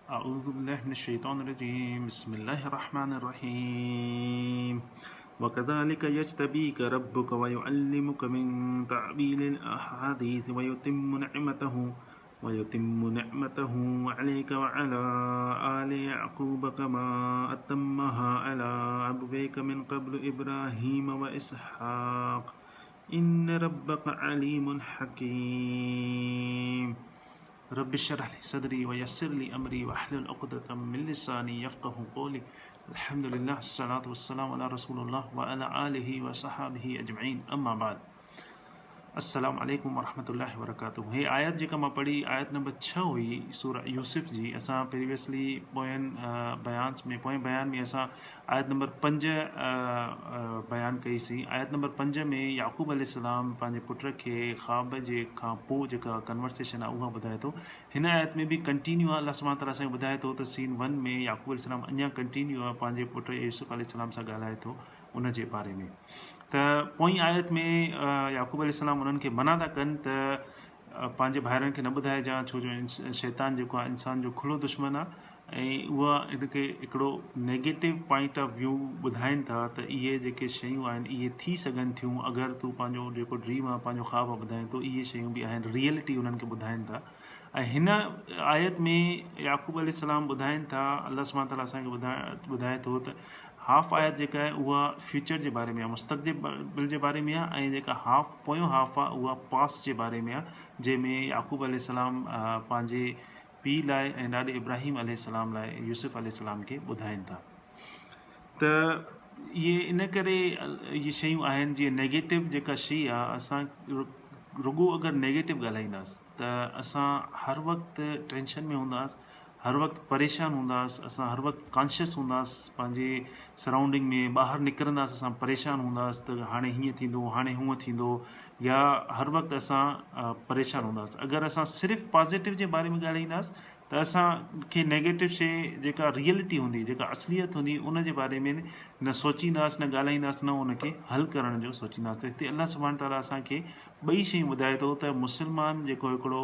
أعوذ بالله من الشيطان الرجيم بسم الله الرحمن الرحيم وكذلك يجتبيك ربك ويعلمك من تعبيل الأحاديث ويتم نعمته عليك وعلى آل يعقوب كما أتمها على أبويك من قبل إبراهيم وإسحاق إن ربك عليم حكيم رب اشرح لي صدري ويسر لي أمري واحلل عقدة من لساني يفقهوا قولي الحمد لله الصلاة والسلام على رسول الله وعلى آله وصحبه أجمعين أما بعد अस्सलाम वालेकुम वरहमतुल्लाहि वबरकातुहू। हे आयत जेका मां पढ़ी आयत नंबर 6 हुई सूरह यूसुफ जी। असां प्रीवियसली पोयनि बयान में असां आयत नंबर 5 बयान कईसीं। आयत नंबर 5 में याकूब अलैहिस्सलाम पंहिंजे पुट खे ख़्वाब जे खां पोइ जेका कन्वर्सेशन आहे उहा ॿुधाए थो। हिन आयत में बि कंटिन्यू आहे, अल्लाह सुब्हानहू तआला असांखे ॿुधाए थो त सीन 1 में याकूब अलैहिस्सलाम अञा कंटिन्यू आहे पंहिंजे पुट यूसुफ अलैहिस्सलाम सां ॻाल्हाए थो उन जे बारे में। त पोइ आयत में याकूब अलैहिस्सलाम उन्हनि खे मना था कनि त पंहिंजे भाइरनि खे न ॿुधाइजांइ, छो जो शैतान जेको आहे इंसान जो खुलो दुश्मन आहे ऐं उहा इनखे हिकिड़ो नेगेटिव पॉइंट ऑफ व्यू ॿुधाइनि था त इहे जेके शयूं आहिनि इहे थी सघनि थियूं अगरि तूं पंहिंजो जेको ड्रीम आहे पंहिंजो ख़्वाब आहे ॿुधाए थो, इहे शयूं बि आहिनि, रियलिटी उन्हनि खे ॿुधाइनि था। ऐं हिन आयत में याकूब अलैहिस्सलाम ॿुधाइनि था, अल्लाह सुब्हानहू तआला असांखे ॿुधाए थो त हाफ आयत जेका आहे उहा फ्यूचर जे बारे में आहे, मुस्तक़बिल जे बारे में आहे, ऐं जेका पोयों हाफ आहे उहा पास्ट जे बारे में आहे, जंहिंमें याकूब अलैहिस्सलाम पंहिंजे पीउ लाइ ऐं ॾाॾे इब्राहिम अलैहिस्सलाम लाइ यूसुफ अलैहिस्सलाम खे ॿुधाइनि था। त इहे इन करे इहे शयूं आहिनि जीअं नेगेटिव जेका शइ आहे, असां रुॻो अगरि नेगेटिव ॻाल्हाईंदासीं त असां हर वक़्तु टेंशन में हूंदासीं, हर वक़्तु परेशान हूंदासीं, असां हर वक़्तु कॉन्शियस हूंदासीं पंहिंजे सराउंडिंग में, ॿाहिरि निकिरंदासीं असां परेशान हूंदासीं त हाणे हीअं थींदो, हाणे हूअं थींदो, या हर वक़्तु असां परेशान हूंदासीं। अगरि असां सिर्फ़ु पॉज़िटिव जे बारे में ॻाल्हाईंदासीं त असांखे नेगेटिव शइ जेका रियलिटी हूंदी, जेका असलियत हूंदी, उन जे बारे में न सोचींदासीं, न ॻाल्हाईंदासीं, न उनखे हल करण जो सोचींदासीं। हिते अल्लाह सुब्हानहू तआला असांखे ॿई शयूं ॿुधाए थो त मुस्लमान जेको हिकिड़ो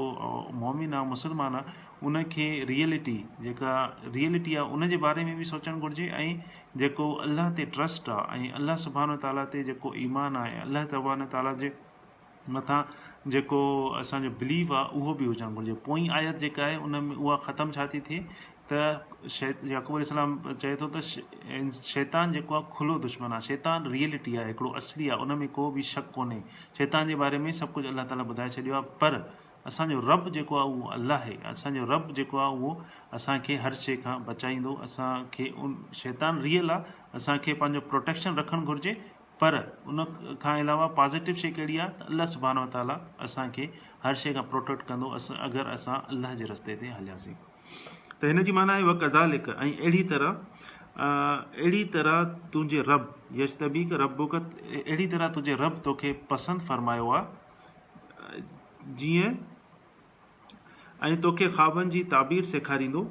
मोमिन आहे, मुस्लमान आहे, उनखे रियलिटी जेका रियलिटी आहे उन जे बारे में बि सोचणु घुरिजे, ऐं जेको अल्लाह ते ट्रस्ट आहे ऐं अल्लाह सुब्हानहू तआला ते जेको ईमान आहे, अल्लाह सुब्हानहू तआला जे मथां जेको असांजो बिलीव आहे उहो बि हुजणु घुरिजे। पोइ आयत जेका आहे उन में उहा ख़तमु छा थी थिए त याकूब अलैहिस्सलाम चए थो त शैतान जेको आहे खुलो दुश्मन आहे, शैतान रियलिटी आहे, हिकिड़ो असली आहे, उन में को बि शक कोन्हे। शैतान जे बारे में सभु कुझु अल्लाह ताला ॿुधाए छॾियो आहे, पर असांजो रब जेको आहे उहो अल्लाह आहे। असांजो रब जेको आहे उहो असांखे हर शइ खां बचाईंदो। असांखे शैतान रियल आहे, असांखे पंहिंजो प्रोटेक्शन रखणु घुरिजे, पर उन खां अलावा पॉज़िटिव शइ कहिड़ी आहे त अल्लाह सुब्हानहू तआला असांखे हर शइ खां प्रोटेक्ट कंदो अगरि असां अल्लाह जे रस्ते ते हलियासीं। त हिन जी माना आहे वकदालिक, ऐं अहिड़ी तरह तुंहिंजे रब यजतबीक रब्बुक, अहिड़ी तरह तुंहिंजे रब तोखे पसंदि फरमायो आहे जीअं, ऐं तोखे ख़्वाबनि जी ताबीर सेखारींदो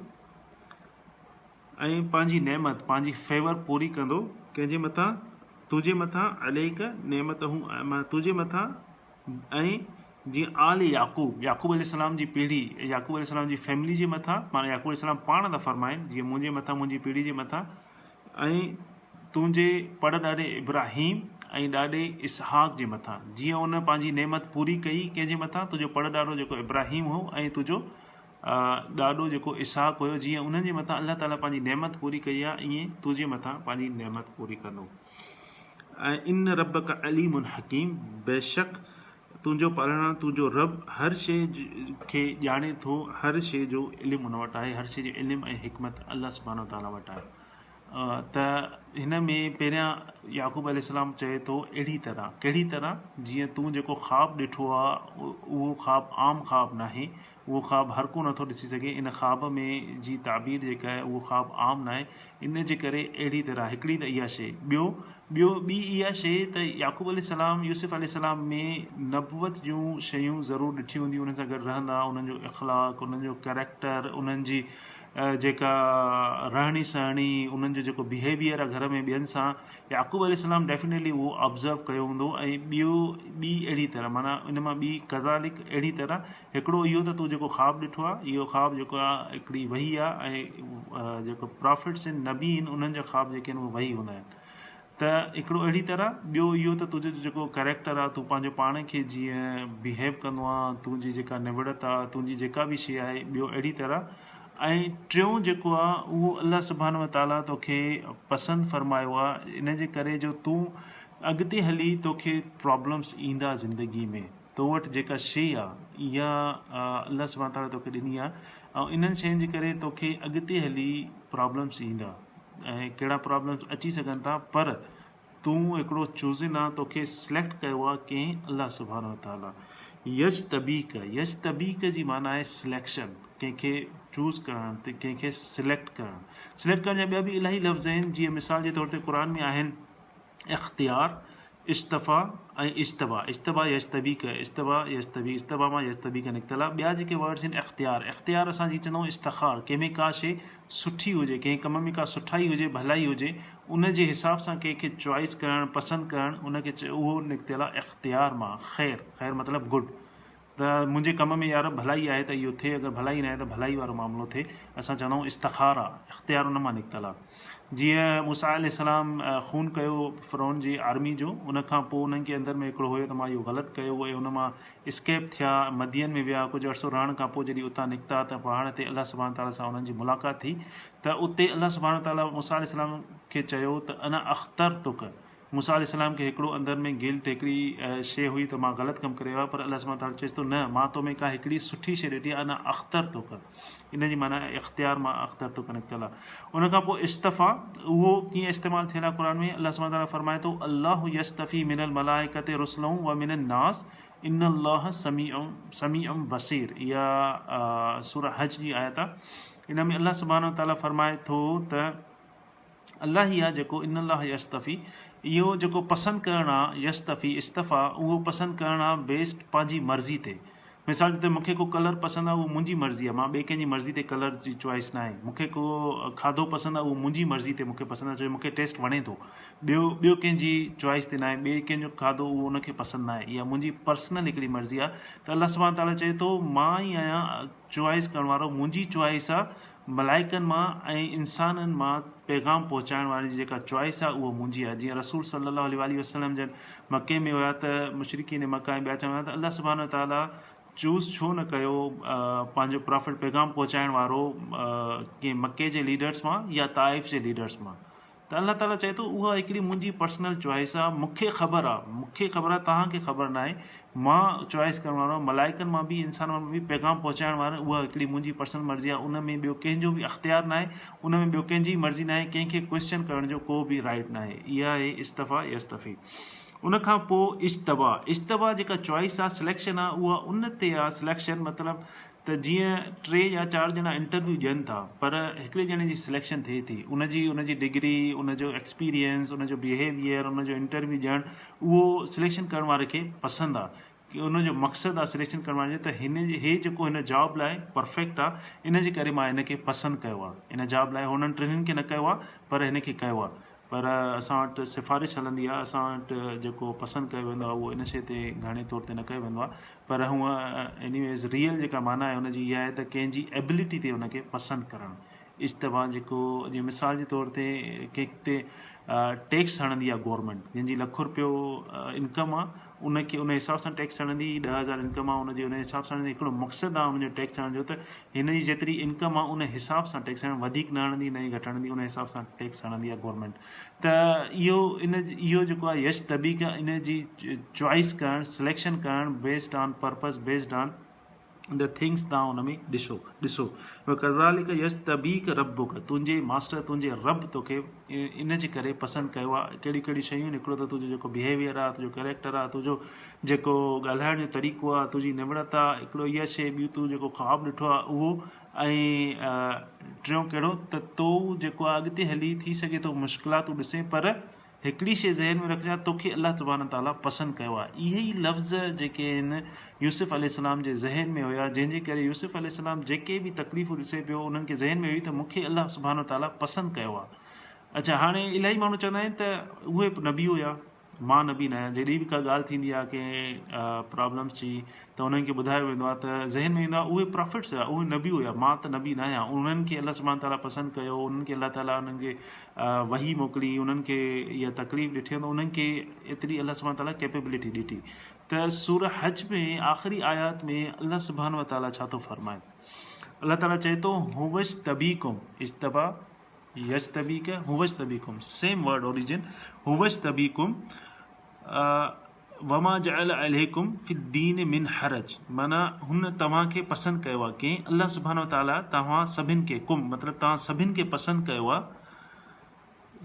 ऐं पंहिंजी नेमत, पंहिंजी फेवर पूरी कंदो कंहिंजे मथां, तुंहिंजे मथां, अलैक नेमत हूं, तुंहिंजे मथां, ऐं जीअं आल याकूब अलैहिस्सलाम जी पीढ़ी, याकूब अलैहिस्सलाम जी फैमिली जे मथां, माना याकूब अलैहिस्सलाम पाण था फरमाइनि जीअं मुंहिंजे मथां, मुंहिंजी पीढ़ी जे मथां, ऐं तुंहिंजे पड़ ॾाॾे इब्राहिम ऐं ॾाॾे इसहाक जे मथां, जीअं उन पंहिंजी नेमत पूरी कई कंहिंजे मथां, तुंहिंजो पड़ ॾाॾो जेको इब्राहिम हो ऐं तुंहिंजो ॾाॾो जेको इसहाक हुयो, जीअं उन्हनि जे मथां अल्लाह ताला पंहिंजी नेमत पूरी कई आहे, ईअं तुंहिंजे मथां पंहिंजी नेमत पूरी कंदो। ऐं इन रबक अलीमुन हकीम, बेशक तुंहिंजो पालणा, तुंहिंजो रब हर शइ खे ॼाणे थो, हर शइ जो इल्मु हुन वटि आहे, हर शइ जो इल्मु ऐं हिकमत अल्लाह सुब्हानहू तआला वटि आहे। त हिन में पहिरियां याकूब अलैहिस्सलाम चए थो अहिड़ी तरह, कहिड़ी तरह, जीअं तूं जेको ख़्वाबु ॾिठो आहे उहो ख़्वाबु आम ख़्वाबु नाहे, उहो ख़्वाबु हर को नथो ॾिसी सघे, इन ख़्वाब में जी ताबीर जेका आहे उहो ख़्वाबु आम नाहे, इन जे करे अहिड़ी तरह हिकिड़ी त इहा शइ। ॿी इहा शइ त याकूब अलैहिस्सलाम यूसुफ अलैहिस्सलाम में नबुवत जूं शयूं ज़रूरु ॾिठियूं हूंदियूं, उन्हनि सां गॾु रहंदा, उन्हनि जो इख़लाक़, उन्हनि जो कैरेक्टर, उन्हनि जी जेका रहणी सहणी, उन्हनि जो जेको बिहेवियर अगरि घर में ॿियनि सां याक़ूब अलैहिस्सलाम डेफिनेटली उहो ऑब्ज़र्व कयो हूंदो ऐं ॿी अहिड़ी तरह माना इन मां ॿी कज़ालिक अहिड़ी तरह हिकिड़ो इहो त तूं जेको ख़्वाबु ॾिठो आहे इहो ख़्वाबु जेको आहे हिकिड़ी वही आहे ऐं जेको प्रॉफिट्स आहिनि नबी आहिनि उन्हनि जा ख़्वाब जेके आहिनि उहे वही हूंदा आहिनि त हिकिड़ो अहिड़ी तरह ॿियो इहो त तुंहिंजो जेको कैरेक्टर आहे तूं पंहिंजो पाण खे जीअं बिहेव कंदो आहे तुंहिंजी जेका निवड़त आहे तुंहिंजी जेका बि शइ आहे ॿियो अहिड़ी तरह ऐं टियों जेको आहे उहो अल्लाह सुब्हानहू व तआला तोखे पसंदि फरमायो आहे इन जे करे जो तूं अॻिते हली तोखे प्रॉब्लम्स ईंदा ज़िंदगी में तो वटि जेका शइ आहे इहा अल्लाह सुब्हानहू तआला तोखे ॾिनी आहे ऐं इन्हनि शयुनि जे करे तोखे अॻिते हली प्रॉब्लम्स ईंदा ऐं कहिड़ा प्रॉब्लम्स अची सघनि था पर तूं हिकिड़ो चूज़न आहे तोखे सिलेक्ट कयो आहे कंहिं अल्लाह सुब्हानहू व तआला यजतबीक जी माना आहे सिलेक्शन कंहिंखे चूज़ करणु त कंहिंखे सिलेक्ट करण जा ॿिया बि इलाही लफ़्ज़ आहिनि जीअं मिसाल जे तौर ते क़ुर में आहिनि इख़्तियार इश्तफ़ा ऐं इज्तबा इज्तबा मां यजतबी का निकितल आहे ॿिया जेके वर्ड्स आहिनि इख़्तियार असां जी चवंदा आहियूं इस्तिख़ार कंहिंमें का शइ सुठी हुजे कंहिं कम में का सुठाई हुजे भलाई हुजे उन जे हिसाब सां कंहिंखे चॉइस करणु पसंदि करणु उनखे उहो निकितल आहे इख़्तियार मां ख़ैर मतिलबु गुड त मुंहिंजे कम में यार भलाई आहे त इहो थिए अगरि भलाई न आहे त भलाई वारो मामिलो थिए असां चवंदा आहियूं इस्तिख़ार आहे इख़्तियार उन मां निकितल आहे जीअं मूसा अलैहिस्सलाम खून कयो फ़िरौन जी आर्मी जो उनखां पोइ उन्हनि खे अंदरि में हिकिड़ो हुयो त मां इहो ग़लति कयो ऐं उन मां स्केप थिया मदियन में विया कुझु अर्सो रहण खां पोइ जॾहिं उतां निकिता त पहाड़ ते अल्लाह सुब्हानहू तआला सां उन्हनि जी मुलाक़ात थी त उते अल्लाह सुब्हानहू तआला मूसा अलैहिस्सलाम खे चयो त अना अख़्तर तुक मूसा अलैहिस्सलाम खे हिकिड़ो अंदरि में गिल्ट हिकिड़ी शइ हुई त मां ग़लति कमु कयो आहे पर अल्लाह सुब्हानहू तआला चएसि थो न मां तो में का हिकिड़ी सुठी शइ ॾिठी आहे अना अख़्तर तुक इन जी माना इख़्तियार मां अख़्तर तुक निकितल आहे उनखां पोइ इस्तफ़ा उहो कीअं इस्तेमालु थियल आहे क़ुर में अल्लाह सुब्हानहू तआला फरमाए थो अल्लाहु यस्तफ़ी मिनल मलाइकति रुसलहु व मिनन नास इन्नल्लाह समीउम बसीर इहा सूरह हज जी आयत आहे इन में अल्लाह सुब्हानहू तआला फरमाए थो त अल्लाह ई आहे जेको इन्नल्लाह यस्तफ़ी इहो जेको पसंदि करणु आहे यस्तफ़ी इस्तफ़ा उहो पसंदि करणु आहे बेस्ड पंहिंजी मर्ज़ी ते मिसाल जे तौर मूंखे को कलर पसंदि आहे उहो मुंहिंजी मर्ज़ी आहे मां ॿिए कंहिंजी मर्ज़ी ते कलर जी चॉइस न आहे मूंखे को खाधो पसंदि आहे उहो मुंहिंजी मर्ज़ी ते मूंखे पसंदि आहे छो मूंखे टेस्ट वणे थो ॿियो कंहिंजी चॉइस ते न आहे ॿिए कंहिंजो खाधो उहो उनखे पसंदि न आहे इहा मुंहिंजी पर्सनल हिकिड़ी मर्ज़ी आहे त अल्लाह सुब्हानहू तआला चए थो मां ई आहियां चॉइस करण वारो मुंहिंजी चॉइस आहे मलाइकनि मां ऐं इंसाननि मां पैगाम पहुचाइण वारी जेका चॉइस आहे उहा मुंहिंजी आहे जीअं रसूल सल्लल्लाहु अलैहि वसल्लम जन मके में हुया त मुशरिकीन मका ऐं ॿिया चवंदा त अल्लाह सुब्हानहू तआला चूज़ छो न कयो पंहिंजो प्रॉफिट पैगाम पहुचाइण वारो कंहिं मके जे लीडर्स मां या ताइफ़ जे लीडर्स मां त अल्लाह ताला चए थो उहा हिकिड़ी मुंहिंजी पर्सनल चॉइस आहे मूंखे ख़बर आहे तव्हांखे ख़बर न आहे मां चॉइस करण वारो मलाइकनि मां बि इंसान मां बि पैगाम पहुचाइण वारो उहा हिकिड़ी मुंहिंजी पर्सनल मर्ज़ी आहे उन में ॿियो कंहिंजो बि अख़्तियार न आहे उन में ॿियो कंहिंजी मर्ज़ी न आहे कंहिंखे क्वेश्चन करण जो को बि राइट न आहे इहा आहे इस्तफ़ा यस्तफ़ी उनखां पोइ इज्तबा जेका चॉइस आहे सिलेक्शन आहे उहा उन ते आहे सिलेक्शन मतिलबु त जीअं 3 या 4 ॼणा इंटरव्यू ॾियनि था पर हिकिड़े ॼणे जी सिलेक्शन थिए थी उनजी डिग्री उनजो एक्सपीरियंस उनजो बिहेवियर उनजो इंटरव्यू ॾियणु उहो सिलेक्शन करण वारे खे पसंदि आहे की उनजो मक़सदु आहे सिलेक्शन करण वारे त हे जेको हिन जॉब लाइ परफेक्ट आहे इन जे करे मां हिनखे पसंदि कयो आहे इन जॉब लाइ हुननि टिन्हिनि खे न कयो आहे पर हिनखे कयो आहे पर असां वटि सिफ़ारिश हलंदी आहे असां वटि जेको पसंदि कयो वेंदो आहे उहो इन शइ ते घणे तौर ते न कयो वेंदो आहे पर हूअं एनीवेज़ रियल जेका माना आहे हुनजी इहा आहे त कंहिंजी एबिलिटी ते हुनखे पसंदि करणु इज्तबा जेको जीअं मिसाल जे तौर ते कंहिं ते टैक्स हणंदी आहे गवर्नमेंट जंहिंजी ₹1,00,000 इनकम आहे उनखे उन हिसाब सां टैक्स हणंदी 10,000 इनकम आहे उनजे उन हिसाब सां हिकिड़ो मक़सदु आहे उनजो टैक्स हणण जो त हिन जी जेतिरी इनकम आहे उन हिसाब सां टैक्स हणणु वधीक न हणंदी न ई घटि हणंदी उन हिसाब सां टैक्स हणंदी आहे गवर्नमेंट त इहो जेको आहे यश तबीक इन जी चॉइस करणु सिलेक्शन करणु based on purpose based on the things तव्हां हुन में ॾिसो कज़ालिक यश तबीक रबुक तुंहिंजे मास्टर तुंहिंजे रब तोखे इन जे करे पसंदि कयो आहे कहिड़ियूं कहिड़ियूं शयूं हिकिड़ो त तुंहिंजो जेको बिहेवियर आहे तुंहिंजो कैरेक्टर आहे तुंहिंजो जेको ॻाल्हाइण जो तरीक़ो आहे तुंहिंजी निवड़त आहे हिकिड़ो इहा शइ ॿियूं तूं जेको ख़्वाबु ॾिठो आहे उहो ऐं टियों कहिड़ो त तो जेको आहे अॻिते हली थी सघे थो मुश्किलातूं ॾिसे पर हिकिड़ी शइ ज़हन में रखजांइ तोखे अल्लाह सुब्हानहू तआला पसंदि कयो आहे इहे ई लफ़्ज़ जेके आहिनि यूसुफ अलैहिस्सलाम जे ज़हन में हुया जंहिंजे करे यूसुफ अलैहिस्सलाम जेके बि तकलीफ़ूं ॾिसे पियो उन्हनि खे ज़हन में हुई त मूंखे अल्लाह सुब्हानहू तआला पसंदि कयो आहे अच्छा, हाणे इलाही माण्हू चवंदा आहिनि त उहे नबी हुया, मां नबी न आहियां। जॾहिं बि का ॻाल्हि थींदी आहे कंहिं प्रॉब्लम्स जी, त उन्हनि खे ॿुधायो वेंदो आहे त ज़हन में ईंदो आहे उहे प्रॉफिट्स हुया, उहे नबी हुया, मां त नबी न आहियां। उन्हनि खे अलाह सुब्हानो ताला पसंदि कयो, उन्हनि खे अलाह ताला उन्हनि खे वही मोकिली, उन्हनि खे इहा तकलीफ़ ॾिठी, त उन्हनि खे एतिरी अलाह सुब्हानो ताला कैपेबिलिटी ॾिठी। त सूरह हज में आख़िरी आयात में अलाह सुब्हानो ताला छा थो फरमाए? अलाह ताला चए थो हुवज तबीकुम इज्तबा यजतबीक हुवज तबीकुम, सेम वर्ड ओरिजिन, हुवज तबीकुम वमा जअल अलैकुम फिद्दीन मिन हरज, माना हुन तव्हांखे पसंदि कयो आहे कंहिं, अलाह सुब्हानो ताला तव्हां सभिनि खे, कुम मतिलबु तव्हां सभिनि खे पसंदि कयो आहे,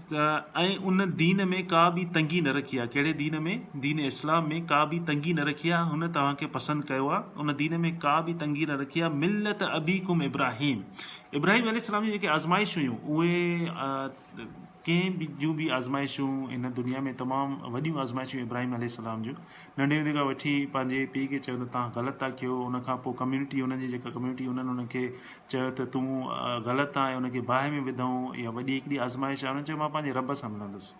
ऐं उन दीन में का बि तंगी न रखी आहे। कहिड़े दीन में? दीन इस्लाम में का बि तंगी न रखी आहे, हुन तव्हांखे पसंदि कयो आहे, उन दीन में का बि तंगी न रखी आहे। मिल्लत अबीकुम इब्राहिम, इब्राहिम अलैहिस्सलाम जी जेके आज़माइश हुयूं उहे कंहिं बि जूं बि आज़माइशूं हिन दुनिया में तमामु वॾियूं आज़माइशूं इब्राहिम अलैहिस्सलाम जूं, नंढे हूंदे खां वठी पंहिंजे पीउ खे चयो त तव्हां ग़लति था कयो, उनखां पोइ कम्यूनिटी, उन्हनि जी जेका कम्यूनिटी, उन्हनि उनखे चयो त तूं ग़लति आहे, उनखे बाहि में विधऊं, इहा वॾी हिकिड़ी आज़माइश आहे। उन्हनि चयो मां पंहिंजे रब सां मिलंदुसि।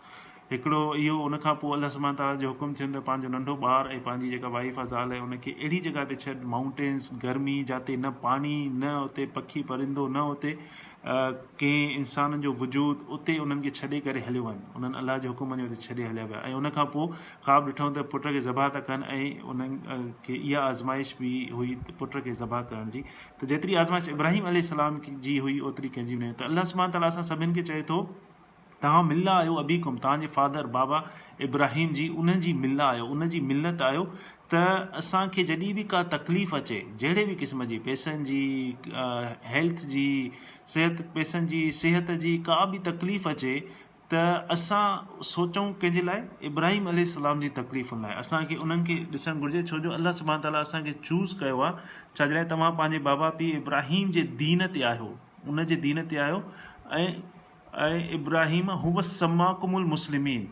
हिकिड़ो इहो, उनखां पोइ अलाह सुब्हानो ताला जो हुकुम थियो त पंहिंजो नंढो ॿारु ऐं पंहिंजी जेका वाइफ आहे, ज़ाल आहे, उनखे अहिड़ी जॻह ते छॾ, माउंटेन्स, गर्मी, जिते न पाणी, न उते पखी परिंदो, न उते कंहिं इंसान जो वजूद, उते उन्हनि खे छॾे करे हलियो वञे, उन्हनि अलाह जे हुकुम जे उते छॾे हलिया विया। ऐं उनखां पोइ ख़्वाबु ॾिठऊं त पुट खे ज़बह था कनि, ऐं उन्हनि खे इहा आज़माइश बि हुई पुट खे ज़बह करण जी। त जेतिरी आज़माइश इब्राहिम अलैहिस्सलाम जी हुई, ओतिरी कंहिंजी बि न। त अलाह सुब्हानो ताला असां सभिनि खे चए थो तव्हां मिल्ला आहियो अबीकुम, तव्हांजे फादर बाबा इब्राहिम जी, उन जी मिल्ला आहियो, उन जी मिलत आहियो। त असांखे जॾहिं बि का तकलीफ़ अचे, जहिड़े बि क़िस्म जी, पैसनि जी, हेल्थ जी, पैसनि जी, सिहत जी, का बि तकलीफ़ अचे, त असां सोचूं कंहिंजे लाइ? इब्राहिम अलैहिस्सलाम जी तकलीफ़ुनि लाइ। असांखे उन्हनि खे ॾिसणु घुरिजे, छो जो अलाह सुब्हानो ताला असांखे चूज़ कयो आहे, छाजे लाइ? तव्हां पंहिंजे बाबा पीउ इब्राहिम जे दीन ते आहियो, उन जे दीन ते आहियो। ऐं इब्राहिम हुव सम्माकुमुल मुस्लिमीन,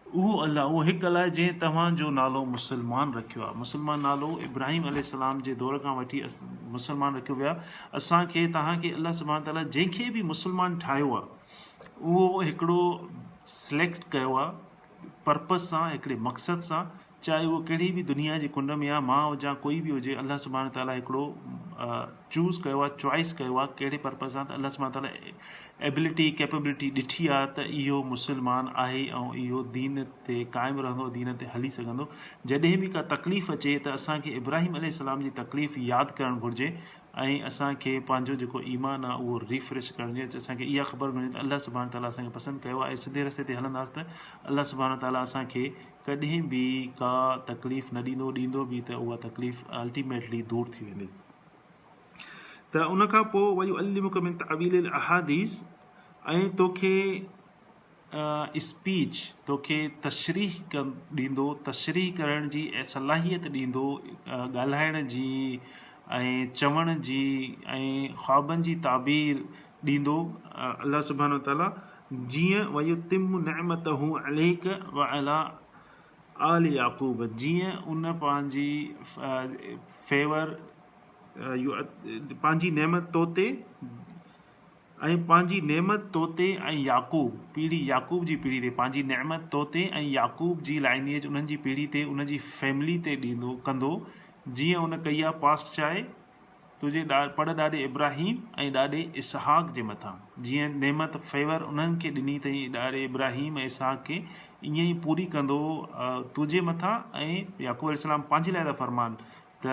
उहो अलाह, उहो हिकु अलाह जंहिं तव्हांजो नालो मुस्लमान रखियो आहे। मुस्लमान नालो इब्राहिम अलैहिस्सलाम जे दौर खां वठी मुस्लमान रखियो वियो आहे। असांखे, तव्हांखे अलाह सुब्हानो ताला जंहिंखे बि मुस्लमान ठाहियो आहे, उहो हिकिड़ो सिलेक्ट कयो आहे पर्पज़ सां, हिकिड़े मक़सद सां, चाहे उहो कहिड़ी बि दुनिया जी कुंड में आहे, मां हुजां, कोई बि हुजे, अलाह सुब्हानो ताला हिकिड़ो चूज़ कयो आहे, चॉइस कयो आहे। कहिड़े पर्पज़ सां? त अलाह सुब्हानो ताला एबिलिटी, कैपेबिलिटी ॾिठी आहे त इहो मुस्लमान आहे ऐं इहो दीन ते क़ाइमु रहंदो, दीन ते हली सघंदो। जॾहिं बि का तकलीफ़ अचे त असांखे इब्राहिम अलैहिस्सलाम जी तकलीफ़ यादि करणु घुरिजे, ऐं असांखे पंहिंजो जेको ईमान आहे उहो रिफ्रेश करणु घुरिजे। असांखे इहा ख़बर घुरिजे त अलाह सुब्हानो ताला असांखे पसंदि कयो आहे, ऐं सिधे रस्ते ते हलंदासीं त अलाह सुब्हानो ताला असांखे कॾहिं बि का तकलीफ़ न ॾींदो बि, त उहा तकलीफ़ अल्टीमेटली दूरि थी वेंदी। त उनखां पोइ वयुअल्लिमुक मिन तअवीलिल अहादीस, ऐं तोखे स्पीच, तोखे तशरीह ॾींदो, तशरीह करण जी सलाहियत ॾींदो, ॻाल्हाइण जी ऐं चवण जी ऐं ख्वाबनि जी ताबीर ॾींदो अलाह सुब्हानो ताला, जीअं वयुतिम नेमतहू अलैक व अला आल याकूब, जीअं उन पंहिंजी फेवर, पंहिंजी नेमत तोते, ऐं पंहिंजी नेमत तोते ऐं याकूब पीढ़ी, याकूब जी पीढ़ी ते पंहिंजी नेमत तोते ऐं याकूब जी लाइनेज, उन्हनि जी पीढ़ी ते, उन जी फैमिली ते ॾींदो, कंदो, जीअं उन कई आहे पास्ट चाहे तुंहिंजे पड़ ॾाॾे इब्राहिम ऐं ॾाॾे इसहाक जे मथां। जीअं नेमत फेवर उन्हनि खे ॾिनी अथई ॾाॾे इब्राहिम ऐं इसहाक खे, ईअं ई पूरी कंदो तुंहिंजे मथां। ऐं याकूब अलैहिस्सलाम पंहिंजे लाइ था फरमान त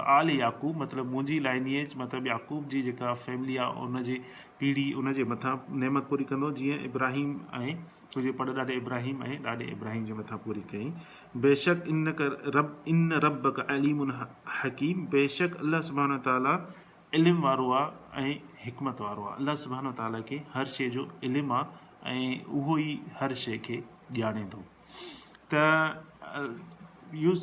आल याकूब मतिलबु मुंहिंजी लाइनेज, मतिलबु याकूब जी जेका फैमिली आहे, उनजी पीढ़ी, उनजे मथां नेमत पूरी कंदो, जीअं इब्राहिम ऐं तुंहिंजे पड़ ॾाॾे इब्राहिम ऐं ॾाॾे इब्राहिम जे मथां पूरी कई। बेशक इन रब्बक अलीमुन हकीम, बेशक अलाह सुब्हानो ताला इल्मु वारो आहे ऐं हिकमत वारो आहे। अलाह सुब्हानो ताला खे हर शइ जो इल्मु आहे ऐं उहो ई हर शइ खे ॼाणे थो। त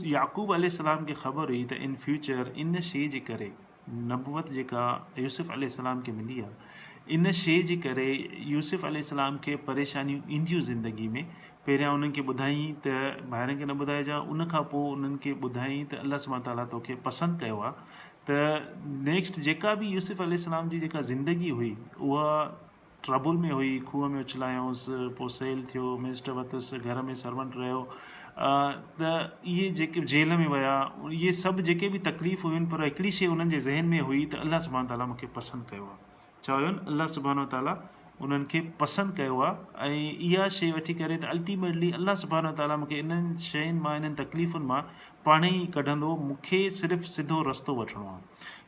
याकूब अलैहिस्सलाम खे ख़बर हुई त इन फ्यूचर इन शइ जे करे, नबुवत जेका यूसुफ अलैहिस्सलाम खे मिली आहे, इन शइ जे करे यूसुफ अलैहिस्सलाम खे परेशानियूं ईंदियूं ज़िंदगी में। पहिरियां उन्हनि खे ॿुधाई त ॿाहिरनि खे न ॿुधाइजां, उनखां पोइ उन्हनि खे ॿुधाई त अलाह सुब्हानो ताला तोखे पसंदि कयो आहे। त नेक्स्ट जेका बि यूसुफ अलैहिस्सलाम जी जेका ज़िंदगी हुई, उहा ट्रबल में हुई, खूह में उछलायूंसि, पोइ सेल थियो, मिनिस्टर वरितुसि, घर में सर्वेंट रहियो, त इहे जेके जेल में विया, इहे सभु जेके बि तकलीफ़ हुयूं, पर हिकिड़ी शइ उन्हनि जे ज़हन में हुई त अल्लाह सुभाणे ताला मूंखे पसंदि कयो आहे। छा हुयो? अल्लाह सुभाणे ताला उन्हनि खे पसंदि कयो आहे, ऐं इहा शइ वठी करे त अल्टीमेटली अल्लाह सुभाणे ताला मूंखे इन्हनि शयुनि मां, इन्हनि तकलीफ़ुनि मां पाण ई कढंदो, मूंखे सिर्फ़ु सिधो रस्तो वठिणो आहे।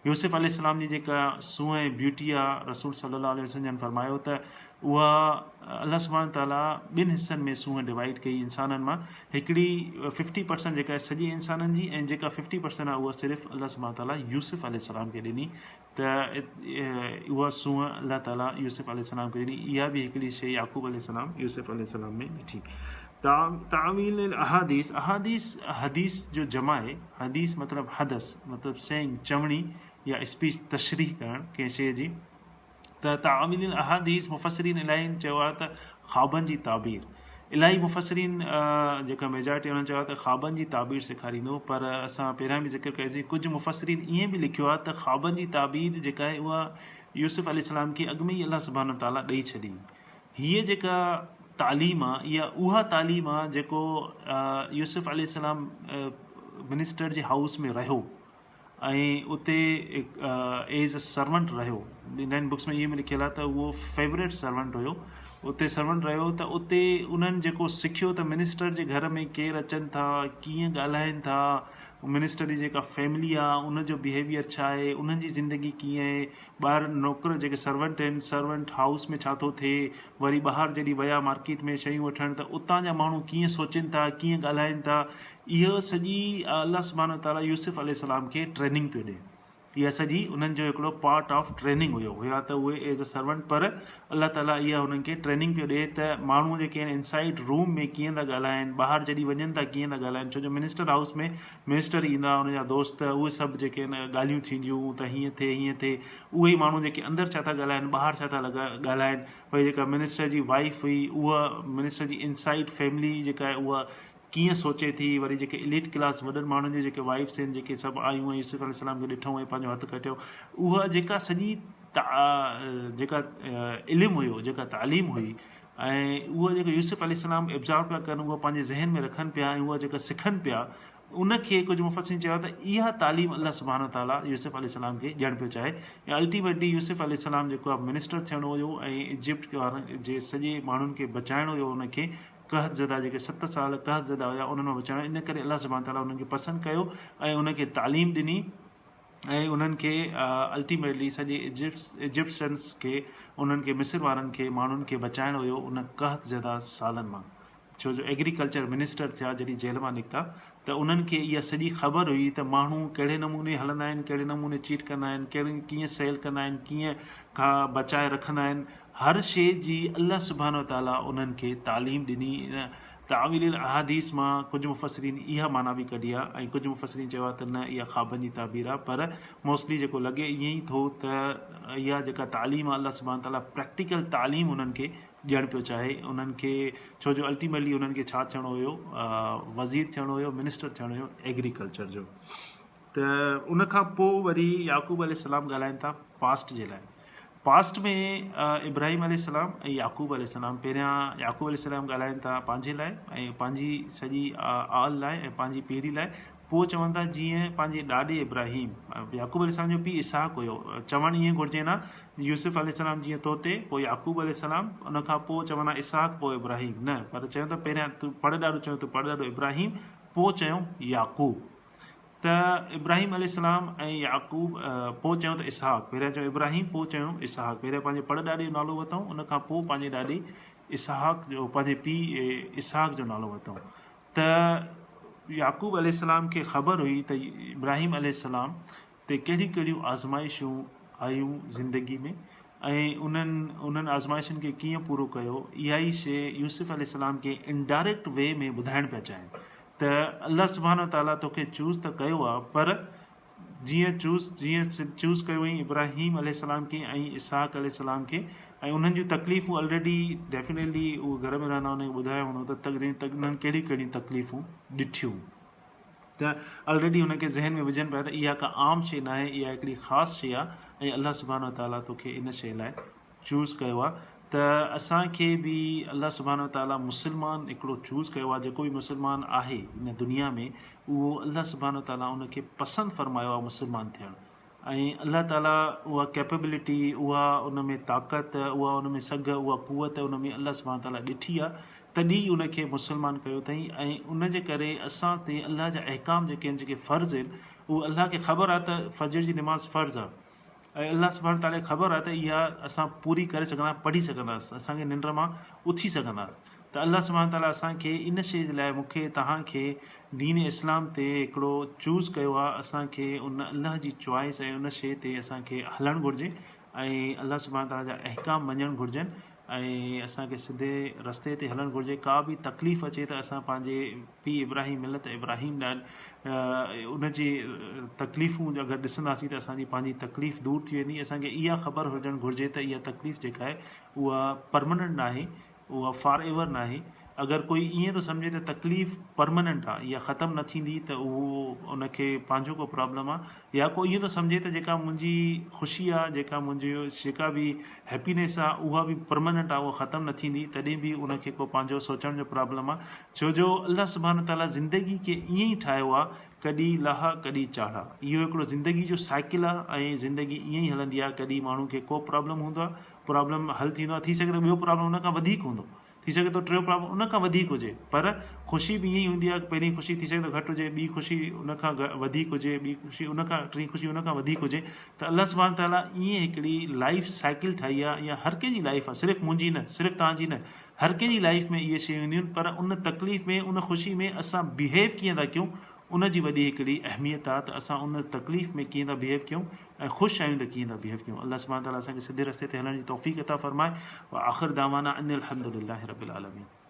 यूसुफ अलैहिस्सलाम जी जेका सूंहं ऐं ब्यूटी आहे, रसूल सल्लल्लाहु अलैहि वसल्लम फरमायो त उहा अल्लाह सुभाणे ताला ॿिनि हिस्सनि में सूंहं डिवाइड कई इंसाननि मां। हिकिड़ी 50% जेका आहे सॼे इंसाननि जी, ऐं जेका 50% आहे उहा सिर्फ़ु अल्लाह सुभाणे ताला यूसुफ अलैहिस्सलाम खे ॾिनी। त उहा सूंहं अल्लाह ताला यूसुफ अलैहिस्सलाम खे ॾिनी। इहा बि हिकिड़ी शइ याकूब अलैहिस्सलाम यूसुफ अलैहिस्सलाम में ॾिठी। तावील अहादीस, अहादीस हदीस जो जमा आहे। हदीस मतिलबु हदस, मतिलबु सेइंग, चवणी या स्पीच, तशरीह करणु कंहिं शइ जी। त तावील अहादीस मुफ़सरीन इलाही चयो आहे त ख़्वाबनि जी ताबीर। इलाही मुफ़सरीन जेका मेजॉरिटी हुननि चयो आहे त ख़्वाबनि जी ताबीर सेखारींदो, पर असां पहिरियां बि ज़िक्र कयोसीं, कुझु मुफ़सरीन ईअं बि लिखियो आहे त ख़्वाबनि जी ताबीर जेका आहे उहा यूसुफ अलैहिस्सलाम खे अॻु में ई अल्लाह सुभाणे ताला ॾेई छॾी। हीअ जेका तालीम आहे, इहा उहा तालीम आहे जेको यूसुफ अलैहिस्सलाम मिनिस्टर जे हाउस में रहियो ऐं उते एज़ अ सर्वेंट रहियो। इन्हनि बुक्स में इहे बि लिखियलु आहे त उहो फेवरेट सर्वेंट हुयो, उते सर्वेंट रहियो। त उते उन्हनि जेको सिखियो त मिनिस्टर जे घर में केरु अचनि था, कीअं ॻाल्हाइनि था, मिनिस्टर जी जेका फैमिली आहे उनजो बिहेवियर छा आहे, उन्हनि जी ज़िंदगी कीअं आहे, ॿाहिरि नौकर जेके सर्वेंट आहिनि, सर्वेंट हाउस में छा थो थिए, वरी ॿाहिरि जॾहिं विया मार्केट में शयूं वठणु, त उतां जा माण्हू कीअं सोचनि था, कीअं ॻाल्हाइनि था। इहो सॼी अल्लाह सुभाणे ताला यूसुफ अलैहिस्सलाम खे ट्रेनिंग पियो ॾिए। इहा सॼी उन्हनि जो हिकिड़ो पार्ट ऑफ ट्रेनिंग हुया त उहे एज़ अ सर्वेंट, पर अल्लाह ताला इहा उन्हनि खे ट्रेनिंग पियो ॾिए त माण्हू जेके आहिनि इनसाइड रूम में कीअं था ॻाल्हाइनि, ॿाहिरि जॾहिं वञनि था कीअं था ॻाल्हाइनि। छो जो मिनिस्टर हाउस में मिनिस्टर ईंदा, उनजा दोस्त, उहे सभु जेके आहिनि ॻाल्हियूं थींदियूं त हीअं थिए हीअं थिए। उहे ई माण्हू जेके अंदरि छा था ॻाल्हाइनि, ॿाहिरि छा था ॻाल्हाइनि। भई जेका मिनिस्टर जी वाइफ हुई, उहा मिनिस्टर जी इनसाइड फैमिली जेका आहे उहा कीअं सोचे थी। वरी जेके एलीट क्लास वॾनि माण्हुनि जी जेके वाइफ्स आहिनि, जेके सभु आयूं ऐं यूसुफ अलैहिस्सलाम खे ॾिठो ऐं पंहिंजो हथु कटियो, उहा जेका सॼी जेका इल्मु हुयो, जेका तालीम हुई, ऐं उहा जेका यूसुफ अलैहिस्सलाम एब्ज़ॉर्ब पिया कनि, उहा पंहिंजे ज़हन में रखनि पिया, ऐं उहा जेका सिखनि पिया, उनखे कुझु मुफ़स्सिरीन चयो त इहा तालीम अल्लाह सुभाणे ताला यूसुफ अलैहिस्सलाम खे ॾियणु पियो चाहे। ऐं अल्टीमेटली यूसुफ अलैहिस्सलाम जेको आहे मिनिस्टर थियणो हुयो ऐं इजिप्ट वारनि जे सॼे माण्हुनि खे बचाइणो हुयो, उनखे कहत ज़दा जेके 7 साल कहत ज़दा हुया उन्हनि मां बचाइणो। इन करे अल्लाह सुभाणे ताला उन्हनि खे पसंदि कयो ऐं उनखे तालीम ॾिनी, ऐं उन्हनि खे अल्टीमेटली सॼे इजिप्शियंस खे, उन्हनि खे मिस्र वारनि खे माण्हुनि खे बचाइणो हुयो उन कहत ज़दा सालनि मां। छो जो एग्रीकल्चर मिनिस्टर थिया जॾहिं जेल मां निकिता, त उन्हनि खे इहा सॼी ख़बर हुई त माण्हू कहिड़े नमूने हलंदा आहिनि, कहिड़े नमूने चीट कंदा आहिनि, कीअं सेल कंदा आहिनि, कीअं खां बचाए रखंदा आहिनि। हर शइ जी अल्लाह सुभाणे ताला उन्हनि खे तालीम ॾिनी। तावील अहादीस मां कुझु मुफ़सरीन इहा माना बि कढी आहे, ऐं कुझु मुफ़सरीन चयो आहे त न, इहा ख़्वाबनि जी ताबीर आहे। पर मोस्टली जेको लॻे ईअं ई थो त इहा जेका तालीम आहे, अल्लाह सुभाणे ताला प्रैक्टिकल तालीम उन्हनि खे ॾियणु पियो चाहे उन्हनि खे। छो जो अल्टीमेटली उन्हनि खे छा थियणो हुयो, वज़ीर थियणो हुयो, मिनिस्टर थियणो हुयो एग्रीकल्चर जो। त उनखां पोइ वरी याकूब अलैहिस्सलाम ॻाल्हाइनि था पास्ट जे लाइ। पास्ट में इब्राहिम अलैहिस्सलाम ऐं याकूब अलैहिस्सलाम, पहिरियां याकूब अलैहिस्सलाम ॻाल्हाइनि था पंहिंजे लाइ ऐं पंहिंजी सॼी आल लाइ ऐं पंहिंजी पीढ़ी लाइ। पोइ चवनि था जीअं पंहिंजे ॾाॾे इब्राहिम, याकूब अलैहिस्सलाम जो पीउ इसहाक हुयो। चवणु ईअं घुरिजे न, यूसुफ अलैहिस्सलाम जीअं तोते, पोइ याकूब अलैहिस्सलाम, उनखां पोइ चवंदा इसहाक, पोइ इब्राहिम, न, पर चयूं त पहिरियां तूं पड़ॾाॾो चयूं त पड़ॾाॾो इब्राहिम, पोइ चयूं याकूब। त इब्राहिम अलैहिस्सलाम ऐं याकूब, पोइ चयूं त इसहाक, पहिरियां चयूं इब्राहिम, पोइ चयूं इसहाक। पहिरियां पंहिंजे पड़ॾाॾे जो नालो वरितऊं, उनखां पोइ पंहिंजे ॾाॾे इसहाक जो, पंहिंजे पीउ इसहाक जो नालो वरितऊं। त याकूब अलैहिस्सलाम खे ख़बर हुई त इब्राहिम अलैहिस्सलाम ते कहिड़ियूं कहिड़ियूं आज़माइशूं आयूं ज़िंदगी में, ऐं उन्हनि आज़माइशुनि खे कीअं पूरो कयो। इहा ई शइ यूसुफ अलैहिस्सलाम खे इनडायरेक्ट वे में ॿुधाइणु पिया चाहिनि त अल्लाह सुभाणे ताला तोखे चूज़ त कयो आहे, पर जीअं चूज़ कयो हुई इब्राहिम अलैहिस्सलाम खे ऐं इसहाक अलैहिस्सलाम खे, ऐं उन्हनि जूं तकलीफ़ूं ऑलरेडी डेफिनेटली उहो घर में रहंदा उन्हनि ॿुधायो हूंदो त उन्हनि कहिड़ियूं कहिड़ियूं तकलीफ़ूं ॾिठियूं। त ऑलरेडी हुनखे ज़हन में विझनि पिया त इहा का आम शइ न आहे, इहा हिकिड़ी ख़ासि शइ आहे, ऐं अल्लाह सुभाणे ताला तोखे इन शइ लाइ चूज़ कयो आहे। त त असांखे बि अल्लाह सुब्हानहू ताला मुस्लमान हिकिड़ो चूज़ कयो आहे। जेको बि मुस्लमान आहे इन दुनिया में उहो अल्लाह सुब्हानहू ताला उनखे पसंदि फ़रमायो आहे मुस्लमान थियणु। ऐं अल्लाह ताला उहा कैपेबिलिटी, उहा उन में ताक़त, उहा उन में सघ, उहा कुवत उन में अल्लाह सुब्हानहू ताला ॾिठी आहे, तॾहिं उनखे मुस्लमान कयो अथई। ऐं उन जे करे असां ते अल्लाह जा अहकाम जेके आहिनि, जेके फ़र्ज़ आहिनि, उहे अल्लाह खे ख़बर आहे त फजर जी नमाज़ फ़र्ज़ु आहे ऐं अल्लाह सुब्हानहू ताला खे ख़बर आहे त इहा असां पूरी करे सघंदा, पढ़ी सघंदासीं, असांखे निंड मां उथी सघंदासीं। त अल्लाह सुब्हानहू ताला असांखे इन शइ जे लाइ मूंखे तव्हांखे दीन इस्लाम ते हिकिड़ो चूज़ कयो आहे। असांखे उन अल्लाह जी चॉइस ऐं उन शइ ते असांखे हलणु घुरिजे ऐं अल्लाह सुब्हानहू ताला जा अहकाम मञणु घुरिजनि ऐं असांखे सिधे रस्ते ते हलणु घुरिजे। का बि तकलीफ़ अचे त असां पंहिंजे पीउ इब्राहिम, मिलत इब्राहिम ॾांहुं उन जी तकलीफ़ूं अगरि ॾिसंदासीं त असांजी पंहिंजी तकलीफ़ दूरि थी वेंदी। असांखे इहा ख़बर हुजणु घुरिजे त इहा तकलीफ़ जेका आहे उहा परमनेंट न आहे, उहा फॉर एवर न आहे। अगरि कोई ईअं थो सम्झे त तकलीफ़ परमनेंट आहे, इहा ख़तमु न थींदी, त उहो उनखे पंहिंजो को प्रॉब्लम आहे। या कोई ईअं थो सम्झे त जेका मुंहिंजी ख़ुशी आहे, जेका बि हैप्पीनेस आहे, उहा बि परमनेंट आहे, उहा ख़तमु न थींदी, तॾहिं बि उनखे को पंहिंजो सोचण जो प्रॉब्लम आहे। छो जो अल्लाह सुब्हानहू ताला ज़िंदगी खे ईअं ई ठाहियो आहे, कॾहिं लहा कॾहिं चाढ़ा। इहो हिकिड़ो ज़िंदगी जो साइकिल आहे ऐं ज़िंदगी ईअं ई हलंदी आहे। कॾहिं माण्हू खे को प्रॉब्लम हूंदो आहे, प्रॉब्लम हल थींदो आहे, थी सघे थो ॿियो प्रॉब्लम उन खां वधीक हूंदो, थी सघे थो टियों प्रॉब्लम उन खां वधीक हुजे। पर ख़ुशी बि ईअं ई हूंदी आहे, पहिरीं ख़ुशी थी सघे थो घटि हुजे, ॿी ख़ुशी उन खां वधीक हुजे, ॿी ख़ुशी उन खां, टी ख़ुशी उन खां वधीक हुजे। त अल्लाह सुब्हानहू ताला ईअं हिकिड़ी लाइफ साइकिल ठाही आहे। इहा हर कंहिंजी लाइफ आहे, सिर्फ़ु मुंहिंजी न, सिर्फ़ु तव्हांजी न, हर कंहिंजी लाइफ में इहे शयूं ईंदियूं आहिनि। पर उन तकलीफ़ में, उन ख़ुशी में असां बिहेव कीअं था कयूं, उन जी वॾी हिकिड़ी अहमियत आहे। त असां उन तकलीफ़ में कीअं था बिहेव कयूं ऐं ख़ुशि आहियूं त कीअं था बिहेव कयूं। अल्लाह सुब्हानहू ताला असांखे सिधे रस्ते ते हलण जी तौफ़ीक़ अता फ़रमाए। व आख़िर दावाना अनिल हम्दुलिल्लाहि रब्बिल आलमीन।